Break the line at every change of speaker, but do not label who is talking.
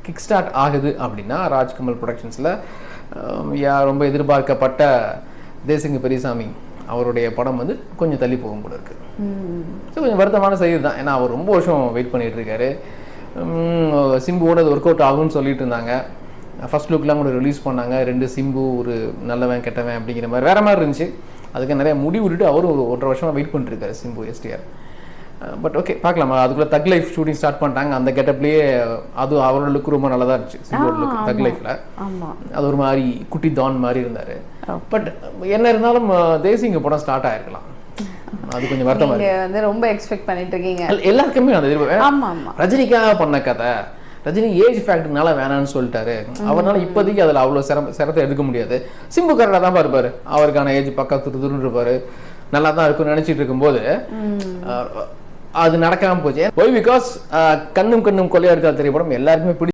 Kick start ஆகுது அப்படின்னா ராஜ்கமல் ப்ரொடக்ஷன்ஸில் ரொம்ப எதிர்பார்க்கப்பட்ட தேசிங்க பெரியசாமி அவருடைய படம் வந்து கொஞ்சம் தள்ளி போகும் போல இருக்கு. ஸோ கொஞ்சம் வருத்தமான செய்தி தான். ஏன்னா அவர் ரொம்ப வருஷம் வெயிட் பண்ணிட்டு இருக்காரு. சிம்புவோட அது ஒர்க் அவுட் ஆகும்னு சொல்லிட்டு இருந்தாங்க. ஃபர்ஸ்ட் லுக்லாம் கூட ரிலீஸ் பண்ணாங்க. 2 சிம்பு, ஒரு நல்லவன் கெட்டவன் அப்படிங்கிற மாதிரி வேற மாதிரி இருந்துச்சு. அதுக்கு நிறைய முடி விட்டுட்டு அவரும் ஒரு 1.5 வருஷமாக வெயிட் பண்ணிருக்காரு சிம்பு எஸ்டிஆர். பட் ஓகே பார்க்கலாமா. அதுக்குள்ளே தக் லைஃப் ஷூட்டிங் ஸ்டார்ட் பண்ணிட்டாங்க. அந்த கெட்டப்லேயே அது அவரோட லுக் ரொம்ப நல்லா தான் இருந்துச்சு. சிம்போட லுக் தக் லைஃப்ல அது ஒரு மாதிரி குட்டி டான் மாதிரி இருந்தாரு. பட் என்ன இருந்தாலும் தேசிங்க படம் ஸ்டார்ட் ஆயிருக்கலாம். அது கொஞ்சம் வருத்தமா
வந்து ரொம்ப எக்ஸ்பெக்ட் பண்ணிட்டு இருக்கீங்க.
எல்லாருக்குமே அந்த எதிர்பார்ப்பு. ரஜினிக்காக பண்ண கதை, ரஜினி ஏஜ் ஃபேக்டர்னால வேணான்னு சொல்லிட்டாரு. அவரால் இப்போதைக்கு அதில் அவ்வளோ சிரத்தை எடுக்க முடியாது. சிம்பு கரெக்டாக தான் இருப்பாரு. அவருக்கான ஏஜ் பக்கா துருன்னு இருப்பாரு. நல்லா தான் இருக்கும்னு நினைச்சிட்டு இருக்கும்போது அது நடக்காம போச்சு. ஒய் பிகாஸ் கண்ணும் கண்ணும் கொள்ளையா இருக்கா திரைப்படம் எல்லாருக்குமே